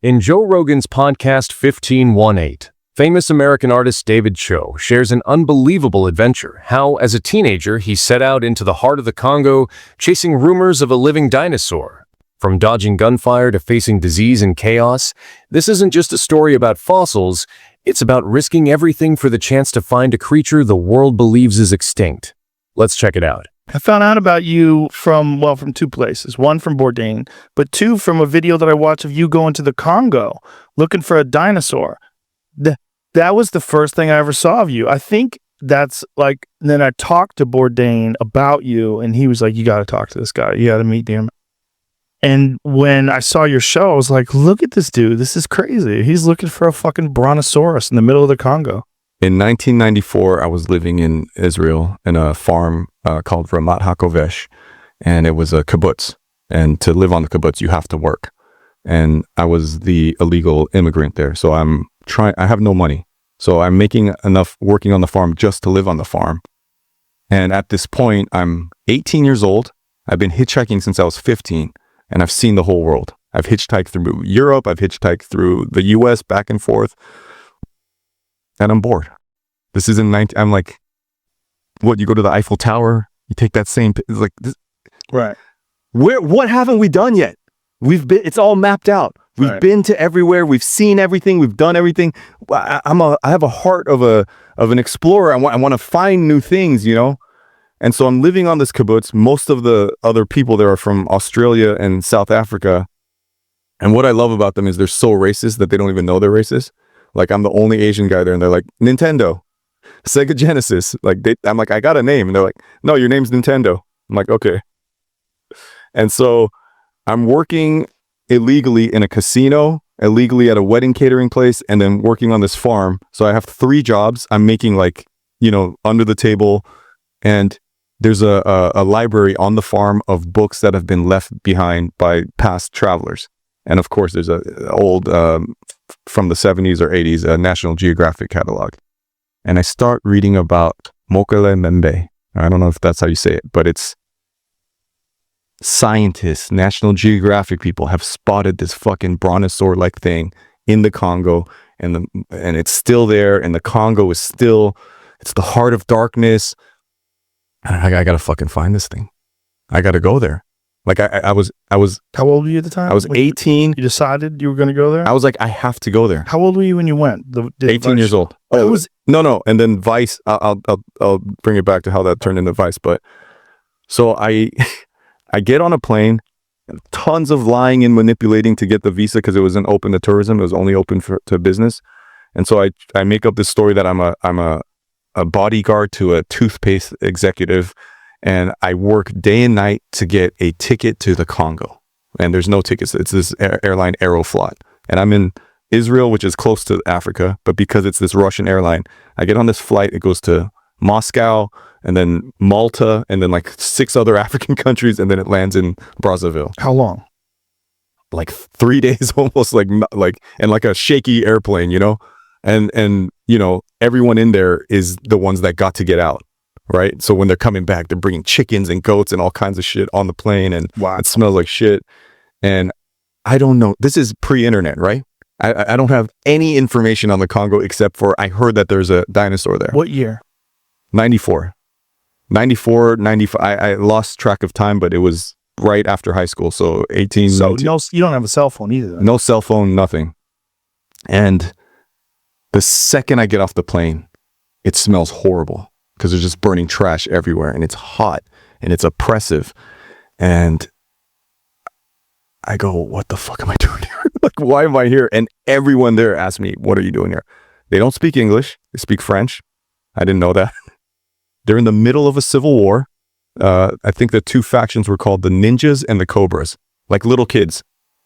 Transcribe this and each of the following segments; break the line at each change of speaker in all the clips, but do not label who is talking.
In Joe Rogan's podcast 1518, famous American artist David Cho shares an unbelievable adventure, how, as a teenager, he set out into the heart of the Congo, chasing rumors of a living dinosaur. From dodging gunfire to facing disease and chaos, this isn't just a story about fossils, it's about risking everything for the chance to find a creature the world believes is extinct. Let's check it out.
I found out about you from two places. One from Bourdain, but two from a video that I watched of you going to the Congo looking for a dinosaur. That was the first thing I ever saw of you. I think that's like, then I talked to Bourdain about you and he was like, you got to talk to this guy. You got to meet him. And when I saw your show, I was like, look at this dude. This is crazy. He's looking for a fucking brontosaurus in the middle of the Congo.
In 1994, I was living in Israel in a farm called Ramat HaKovesh, and it was a kibbutz. And to live on the kibbutz, you have to work. And I was the illegal immigrant there. So I have no money. So I'm making enough working on the farm just to live on the farm. And at this point, I'm 18 years old. I've been hitchhiking since I was 15, and I've seen the whole world. I've hitchhiked through Europe. I've hitchhiked through the US back and forth. And I'm bored. This is I'm like, what, you go to the Eiffel Tower, you take that same, it's like this.
Right.
What haven't we done yet? It's all mapped out. We've been to everywhere. We've seen everything. We've done everything. I have a heart of an explorer. I want to find new things, you know? And so I'm living on this kibbutz. Most of the other people there are from Australia and South Africa. And what I love about them is they're so racist that they don't even know they're racist. Like, I'm the only Asian guy there, and they're like, Nintendo, Sega Genesis. Like, I'm like, I got a name. And they're like, no, your name's Nintendo. I'm like, okay. And so I'm working illegally in a casino, illegally at a wedding catering place, and then working on this farm. So I have 3 jobs. I'm making, like, you know, under the table. And there's a library on the farm of books that have been left behind by past travelers. And of course, there's an old, from the 70s or 80s, a National Geographic catalog. And I start reading about Mokele Membe. I don't know if that's how you say it, but it's scientists, National Geographic people have spotted this fucking brontosaur-like thing in the Congo, and it's still there, and the Congo is still, it's the heart of darkness. I gotta fucking find this thing. I gotta go there. Like I was.
How old were you at the time?
I was 18.
You decided you were going to go there?
I was like, I have to go there.
How old were you when you went?
18 years old.
Oh, it was
no. And then Vice. I'll bring it back to how that turned into Vice. But so I get on a plane, tons of lying and manipulating to get the visa because it wasn't open to tourism. It was only open to business. And so I make up this story that I'm a bodyguard to a toothpaste executive. And I work day and night to get a ticket to the Congo. And there's no tickets. It's this airline Aeroflot. And I'm in Israel, which is close to Africa. But because it's this Russian airline, I get on this flight. It goes to Moscow and then Malta and then like 6 other African countries. And then it lands in Brazzaville.
How long?
Like 3 days, almost and like a shaky airplane, you know? And you know, everyone in there is the ones that got to get out. Right. So when they're coming back, they're bringing chickens and goats and all kinds of shit on the plane. And wow, it smells like shit. And I don't know. This is pre-internet, right? I don't have any information on the Congo except for I heard that there's a dinosaur there.
What year?
94, 95. I lost track of time, but it was right after high school. So 18.
So
19.
no, you don't have a cell phone either. Then.
No cell phone, nothing. And the second I get off the plane, it smells horrible. Because there's just burning trash everywhere, and it's hot, and it's oppressive. And I go, what the fuck am I doing here? Like, why am I here? And everyone there asks me, what are you doing here? They don't speak English. They speak French. I didn't know that. They're in the middle of a civil war. I think the 2 factions were called the Ninjas and the Cobras. Like little kids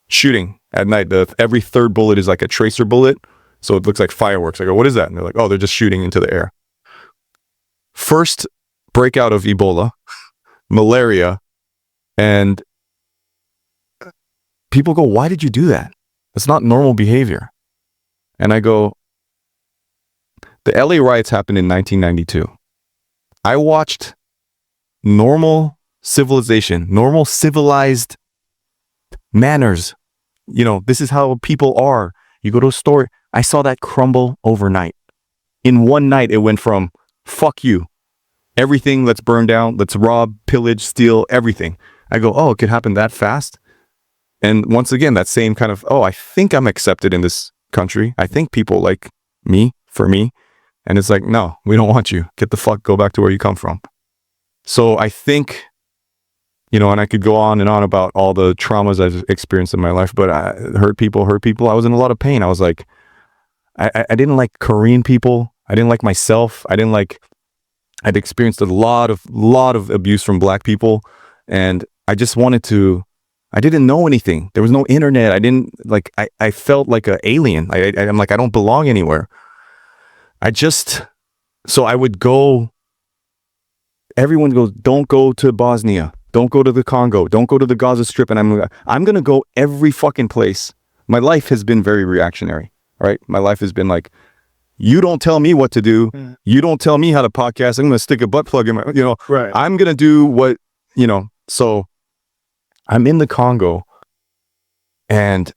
shooting at night. Every 3rd bullet is like a tracer bullet. So it looks like fireworks. I go, what is that? And they're like, oh, they're just shooting into the air. First breakout of Ebola, malaria, and people go, why did you do that? That's not normal behavior. And I go, the LA riots happened in 1992. I watched normal civilization, normal civilized manners this is how people are. You go to a store. I saw that crumble overnight. In one night, it went from fuck you, everything, let's burn down, let's rob, pillage, steal, everything. I go, oh, it could happen that fast. And once again, that same kind of, oh, I think I'm accepted in this country. I think people like me for me. And it's like, no, we don't want you. Get the fuck, go back to where you come from. So I think, and I could go on and on about all the traumas I've experienced in my life, but I hurt people. I was in a lot of pain. I was like, I didn't like Korean people. I didn't like myself. I'd experienced a lot of abuse from black people. And I just I didn't know anything. There was no internet. I felt like an alien. I'm like, I don't belong anywhere. So I would go, everyone goes, don't go to Bosnia. Don't go to the Congo. Don't go to the Gaza Strip. And I'm going to go every fucking place. My life has been very reactionary, right? My life has been like, you don't tell me what to do. You don't tell me how to podcast. I'm going to stick a butt plug in my,
Right.
I'm going to do what, so I'm in the Congo and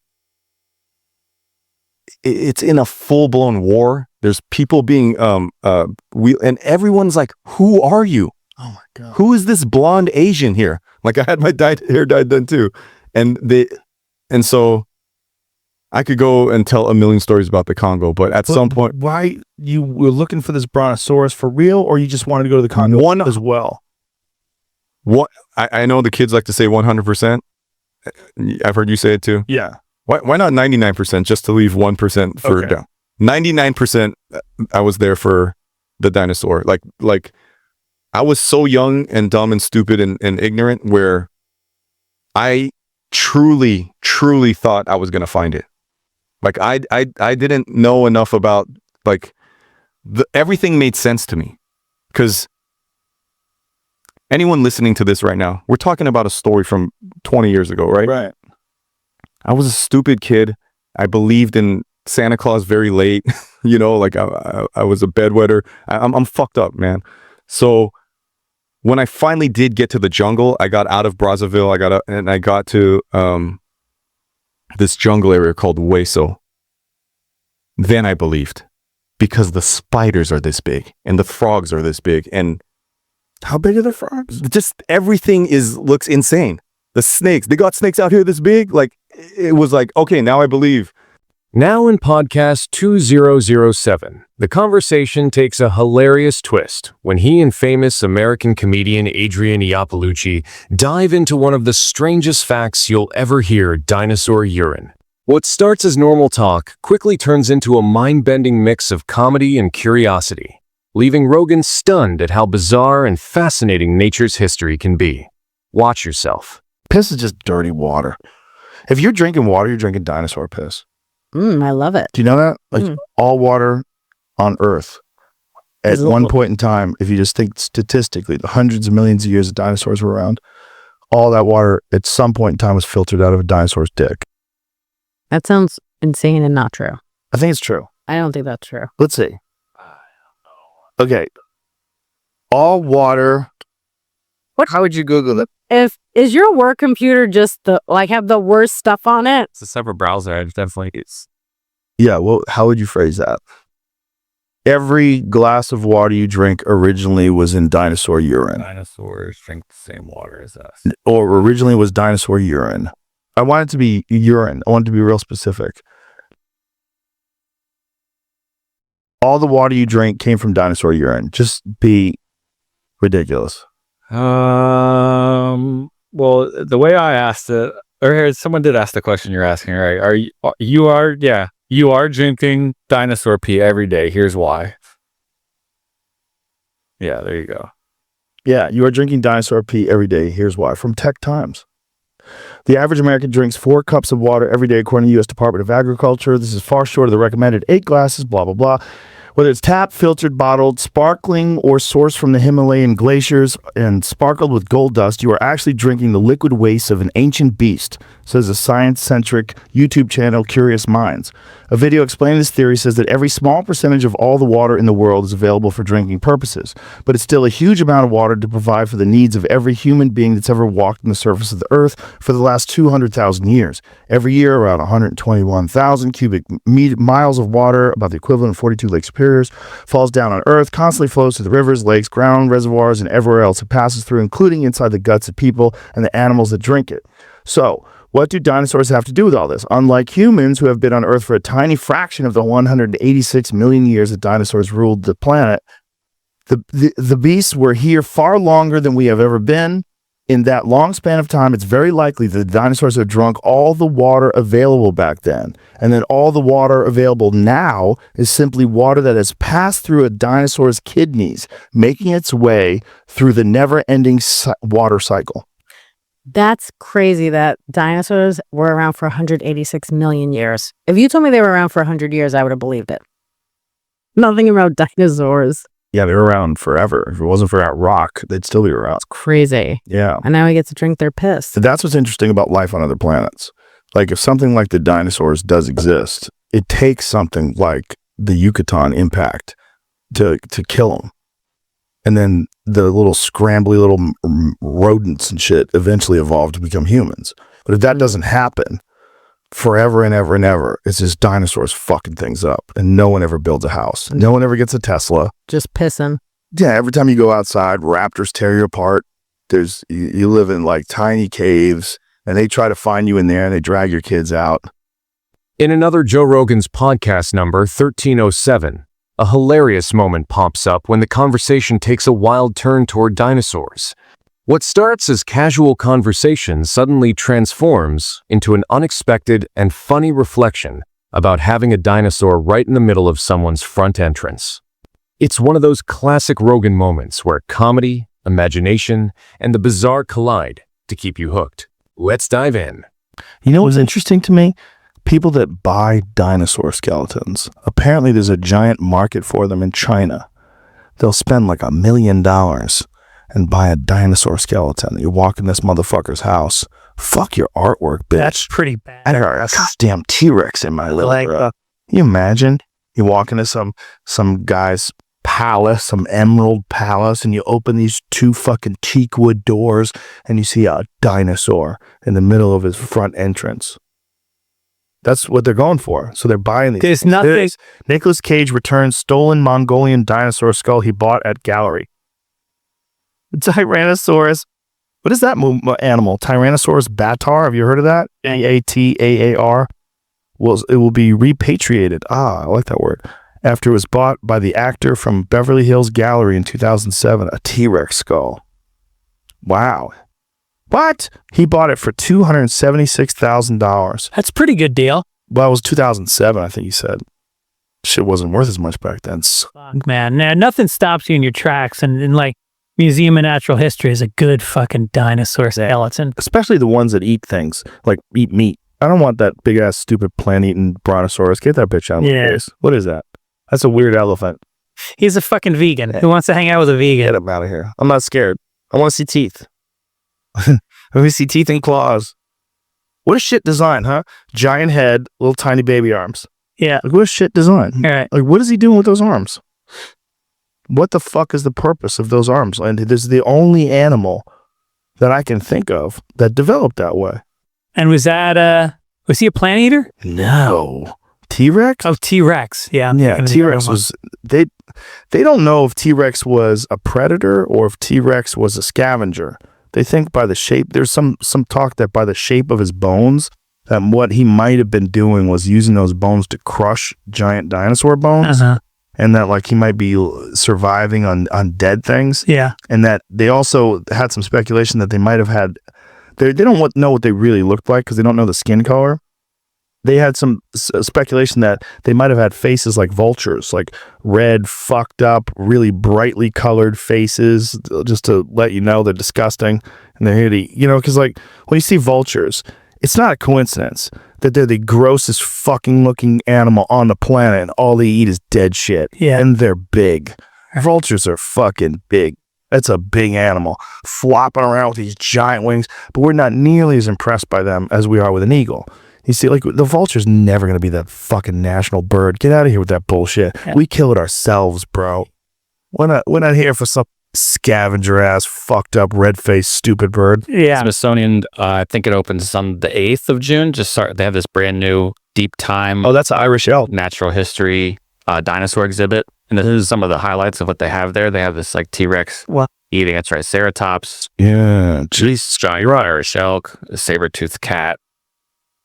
it's in a full-blown war. There's people being, and everyone's like, who are you?
Oh my God.
Who is this blonde Asian here? Like I had my hair dyed then too. And so I could go and tell a million stories about the Congo, but at some point.
Why you were looking for this brontosaurus for real, or you just wanted to go to the Congo as well?
What I know the kids like to say 100%. I've heard you say it too.
Yeah.
Why not 99% just to leave 1% for down? 99% I was there for the dinosaur. Like I was so young and dumb and stupid and ignorant where I truly thought I was going to find it. Like I didn't know enough about everything made sense to me, because anyone listening to this right now, we're talking about a story from 20 years ago, right?
Right.
I was a stupid kid. I believed in Santa Claus very late. I was a bedwetter. I'm fucked up, man. So when I finally did get to the jungle, I got out of Brazzaville. I got to this jungle area called Hueso. Then I believed, because the spiders are this big and the frogs are this big, and
how big are the frogs?
Just everything looks insane. The snakes, they got snakes out here this big. Like it was like, okay, now I believe.
Now in podcast 2007, the conversation takes a hilarious twist when he and famous American comedian Adrian Iapolucci dive into one of the strangest facts you'll ever hear: dinosaur urine. What starts as normal talk quickly turns into a mind-bending mix of comedy and curiosity, leaving Rogan stunned at how bizarre and fascinating nature's history can be. Watch yourself.
Piss is just dirty water. If you're drinking water, you're drinking dinosaur piss.
I love it.
Do you know that? Like all water on Earth at one point in time, if you just think statistically, the hundreds of millions of years that dinosaurs were around, all that water at some point in time was filtered out of a dinosaur's dick.
That sounds insane and not true.
I think it's true.
I don't think that's true.
Let's see. Okay. All water. How would you Google it?
Is your work computer just have the worst stuff on it?
It's a separate browser. I definitely use.
Yeah, well, how would you phrase that? Every glass of water you drink originally was in dinosaur urine.
Dinosaurs drink the same water as us.
Or originally was dinosaur urine. I want it to be urine. I want it to be real specific. All the water you drink came from dinosaur urine. Just be ridiculous.
Well, the way I asked it, or someone did ask the question you're asking, right? You are drinking dinosaur pee every day. Here's why. Yeah, there you go.
Yeah, you are drinking dinosaur pee every day. Here's why. From Tech Times. The average American drinks 4 cups of water every day, according to the U.S. Department of Agriculture. This is far short of the recommended 8 glasses, blah, blah, blah. Whether it's tapped, filtered, bottled, sparkling, or sourced from the Himalayan glaciers and sparkled with gold dust, you are actually drinking the liquid waste of an ancient beast, says a science-centric YouTube channel, Curious Minds. A video explaining this theory says that every small percentage of all the water in the world is available for drinking purposes, but it's still a huge amount of water to provide for the needs of every human being that's ever walked on the surface of the earth for the last 200,000 years. Every year, around 121,000 cubic miles of water, about the equivalent of 42 Lake Superiors, falls down on Earth, constantly flows to the rivers, lakes, ground, reservoirs, and everywhere else it passes through, including inside the guts of people and the animals that drink it. So, what do dinosaurs have to do with all this? Unlike humans, who have been on Earth for a tiny fraction of the 186 million years that dinosaurs ruled the planet, the beasts were here far longer than we have ever been. In that long span of time, it's very likely that the dinosaurs have drunk all the water available back then. And then all the water available now is simply water that has passed through a dinosaur's kidneys, making its way through the never-ending water cycle.
That's crazy that dinosaurs were around for 186 million years. If you told me they were around for 100 years, I would have believed it. Nothing about dinosaurs.
Yeah, they were around forever. If it wasn't for that rock, they'd still be around.
It's crazy.
Yeah.
And now we get to drink their piss.
So that's what's interesting about life on other planets. Like, if something like the dinosaurs does exist, it takes something like the Yucatan impact to kill them. And then the little scrambly little rodents and shit eventually evolve to become humans. But if that doesn't happen, forever and ever and ever, it's just dinosaurs fucking things up. And no one ever builds a house. No one ever gets a Tesla.
Just pissing.
Yeah, every time you go outside, raptors tear you apart. You live in like tiny caves, and they try to find you in there, and they drag your kids out.
In another Joe Rogan's podcast number, 1307, a hilarious moment pops up when the conversation takes a wild turn toward dinosaurs. What starts as casual conversation suddenly transforms into an unexpected and funny reflection about having a dinosaur right in the middle of someone's front entrance. It's one of those classic Rogan moments where comedy, imagination, and the bizarre collide to keep you hooked. Let's dive in.
You know what's interesting to me? People that buy dinosaur skeletons. Apparently there's a giant market for them in China. They'll spend like $1 million and buy a dinosaur skeleton. You walk in this motherfucker's house. Fuck your artwork, bitch.
That's pretty bad.
I got a goddamn T-Rex in my living room. Can you imagine? You walk into some guy's palace, some emerald palace, and you open these 2 fucking teak wood doors, and you see a dinosaur in the middle of his front entrance. That's what they're going for. So they're buying these.
There's nothing.
Nicolas Cage returns stolen Mongolian dinosaur skull he bought at gallery. Tyrannosaurus. What is that animal? Tyrannosaurus bataar. Have you heard of that? Bataar. Well, it will be repatriated. I like that word. After it was bought by the actor from Beverly Hills Gallery in 2007, a T-Rex skull. Wow. What? He bought it for $276,000.
That's a pretty good deal.
Well, it was 2007, I think he said. Shit wasn't worth as much back then.
Fuck, man. Now, nothing stops you in your tracks. And like, Museum of Natural History is a good fucking dinosaur skeleton.
Especially the ones that eat things, like eat meat. I don't want that big-ass, stupid plant-eating brontosaurus. Get that bitch out of my face. What is that? That's a weird elephant.
He's a fucking vegan. Who wants to hang out with a vegan?
Get him out of here. I'm not scared. I want to see teeth. Let me see teeth and claws. What a shit design, huh? Giant head, little tiny baby arms.
Yeah.
Like, what a shit design.
All right.
Like, what is he doing with those arms? What the fuck is the purpose of those arms? And this is the only animal that I can think of that developed that way.
And was he a plant eater?
No. T-Rex?
Oh, T-Rex. Yeah.
Yeah, T-Rex was, they don't know if T-Rex was a predator or if T-Rex was a scavenger. They think by the shape, there's some talk that by the shape of his bones, that what he might have been doing was using those bones to crush giant dinosaur bones.
Uh-huh.
And that like he might be surviving on dead things.
Yeah.
And that they also had some speculation that they might have had, they don't know what they really looked like because they don't know the skin color. They had some speculation that they might have had faces like vultures, like red, fucked up, really brightly colored faces, just to let you know they're disgusting. And they're here to, because like when you see vultures, it's not a coincidence that they're the grossest fucking looking animal on the planet, and all they eat is dead shit.
Yeah.
And they're big. Vultures are fucking big. That's a big animal, flopping around with these giant wings, but we're not nearly as impressed by them as we are with an eagle. You see, like, the vulture's never going to be that fucking national bird. Get out of here with that bullshit.
Yeah.
We kill it ourselves, bro. We're not here for some scavenger ass, fucked up, red-faced, stupid bird.
Yeah.
Smithsonian, I think it opens on the 8th of June. They have this brand new deep time
Oh, that's an Irish elk.
natural history dinosaur exhibit. And this is some of the highlights of what they have there. They have this like T-Rex
What?
eating a triceratops,
Yeah,
giant Irish elk, a saber-toothed cat,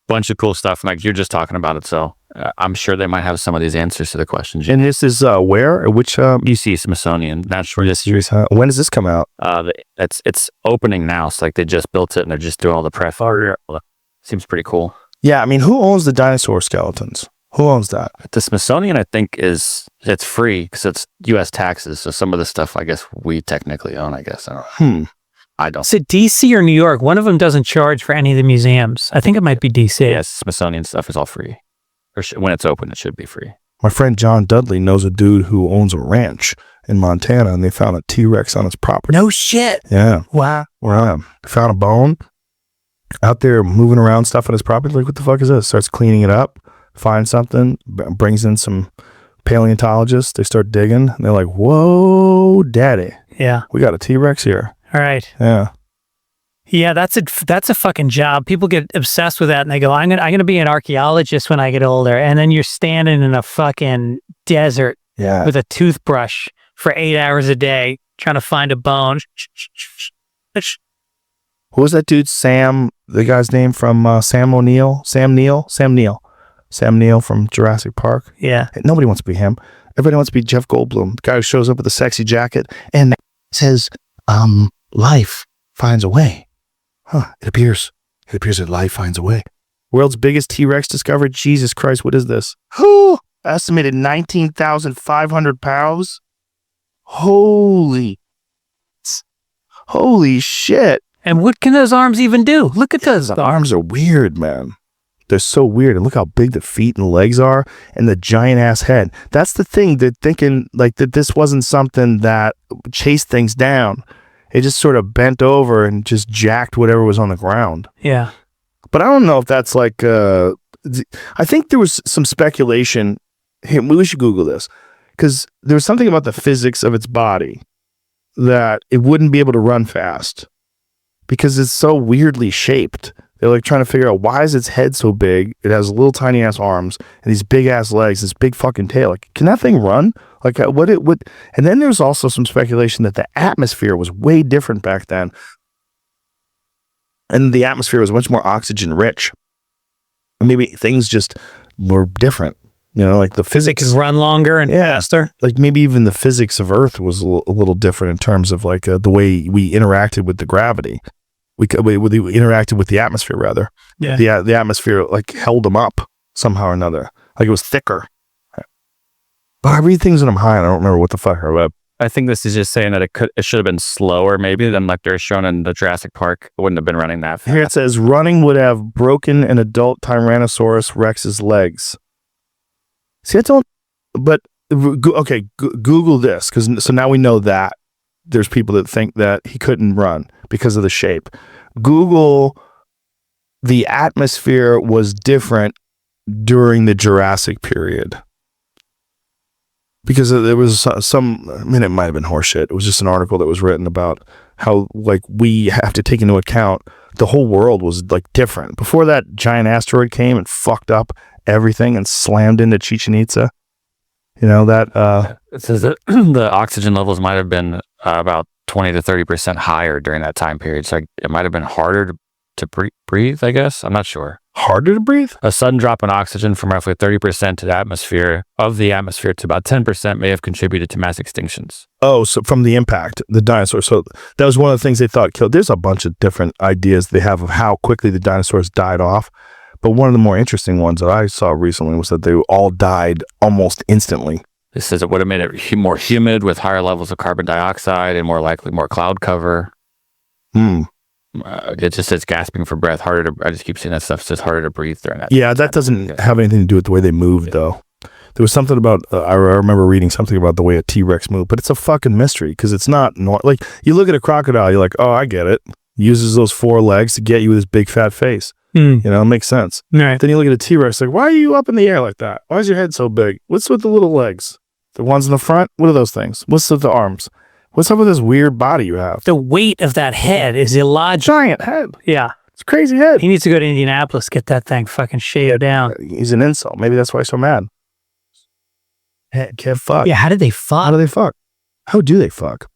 bunch of cool stuff. Like you're just talking about it. So I'm sure they might have some of these answers to the questions.
And this is where? Which?
You see Smithsonian Natural History.
When does this come out?
It's opening now. So like they just built it and they're just doing all the prep. Seems pretty cool.
Yeah, I mean, who owns the dinosaur skeletons? Who owns that?
The Smithsonian, I think, it's free because it's U.S. taxes. So some of the stuff, I guess, we technically own. I guess I don't.
Is it DC or New York? One of them doesn't charge for any of the museums. I think it might be DC.
Yes, Smithsonian stuff is all free. Or when it's open, it should be free.
My friend John Dudley knows a dude who owns a ranch in Montana, and they found a T-Rex on his property.
No shit.
Yeah.
Wow.
Where I am. Found a bone out there moving around stuff on his property. Like, what the fuck is this? Starts cleaning it up, finds something, brings in some paleontologists. They start digging, and they're like, whoa, daddy,
Yeah.
we got a T-Rex here.
All right.
Yeah.
Yeah, that's a fucking job. People get obsessed with that and they go, I'm gonna be an archaeologist when I get older. And then you're standing in a fucking desert
Yeah.
with a toothbrush for 8 hours a day trying to find a bone.
What was that dude? Sam, the guy's name from Sam Neill from Jurassic Park.
Yeah.
Nobody wants to be him. Everybody wants to be Jeff Goldblum, the guy who shows up with a sexy jacket and says, life finds a way. Huh, it appears that life finds a way. World's biggest T-Rex discovered. Jesus Christ, what is this? Estimated 19,500 pounds. Holy shit.
And what can those arms even do? Look at those.
The arms are weird, man. They're so weird. And look how big the feet and legs are and the giant ass head. That's the thing. They're thinking like that this wasn't something that chased things down. It just sort of bent over and just jacked whatever was on the ground.
Yeah.
But I don't know if that's like, I think there was some speculation. Here, we should Google this. Because there was something about the physics of its body that it wouldn't be able to run fast. Because it's so weirdly shaped. They're like trying to figure out, why is its head so big? It has little tiny ass arms and these big ass legs, this big fucking tail. Like, can that thing run? Like, what it would? And then there's also some speculation that the atmosphere was way different back then, and the atmosphere was much more oxygen rich. Maybe things just were different. You know, like the physics
Can run longer and faster.
Like maybe even the physics of Earth was a little different in terms of like the way we interacted with the gravity. We interacted with the atmosphere rather.
Yeah.
The atmosphere like held them up somehow or another. Like it was thicker. But I read things when I'm high and I don't remember what the fuck I read.
I think this is just saying that it should have been slower maybe than like they're shown in the Jurassic Park. It wouldn't have been running that fast.
Here it says running would have broken an adult Tyrannosaurus Rex's legs. See, I don't. But okay, Google this so now we know that there's people that think that he couldn't run because of the shape. Google the atmosphere was different during the Jurassic period. Because there was I mean, it might have been horseshit. It was just an article that was written about how, like, we have to take into account the whole world was, like, different. Before that giant asteroid came and fucked up everything and slammed into Chichen Itza. You know, that...
It says that the oxygen levels might have been about 20 to 30% higher during that time period. So it might have been harder to breathe, I guess. I'm not sure.
Harder to breathe?
A sudden drop in oxygen from roughly 30% to the atmosphere to about 10% may have contributed to mass extinctions.
Oh, so from the impact, the dinosaurs. So that was one of the things they thought killed. There's a bunch of different ideas they have of how quickly the dinosaurs died off. But one of the more interesting ones that I saw recently was that they all died almost instantly.
This says it would have made it more humid with higher levels of carbon dioxide and more likely more cloud cover. It just says gasping for breath. I just keep seeing that stuff. It says harder to breathe during that.
Yeah, that doesn't have anything to do with the way they moved, though. There was something about, I remember reading something about the way a T-Rex moved, but it's a fucking mystery because it's not, like, you look at a crocodile, you're like, oh, I get it. He uses those 4 legs to get you with his big fat face. You know, it makes sense.
Right.
Then you look at a T-Rex, like, why are you up in the air like that? Why is your head so big? What's with the little legs? The ones in the front? What are those things? What's with the arms? What's up with this weird body you have?
The weight of that head is illogical.
Giant head.
Yeah.
It's a crazy head.
He needs to go to Indianapolis, get that thing fucking shaved down.
He's an insult. Maybe that's why he's so mad. Head can't fuck.
Yeah, how did they fuck?
How do they fuck? How do they fuck?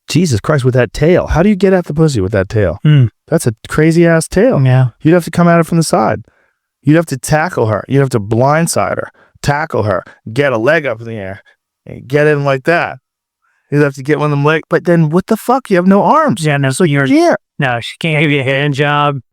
Jesus Christ, with that tail. How do you get at the pussy with that tail? That's a crazy ass tail.
Yeah.
You'd have to come at it from the side. You'd have to tackle her. You'd have to blindside her, tackle her, get a leg up in the air, and get in like that. You'd have to get one of them legs. But then what the fuck? You have no arms.
Yeah, no, so you're,
Yeah.
no, she can't give you a hand job.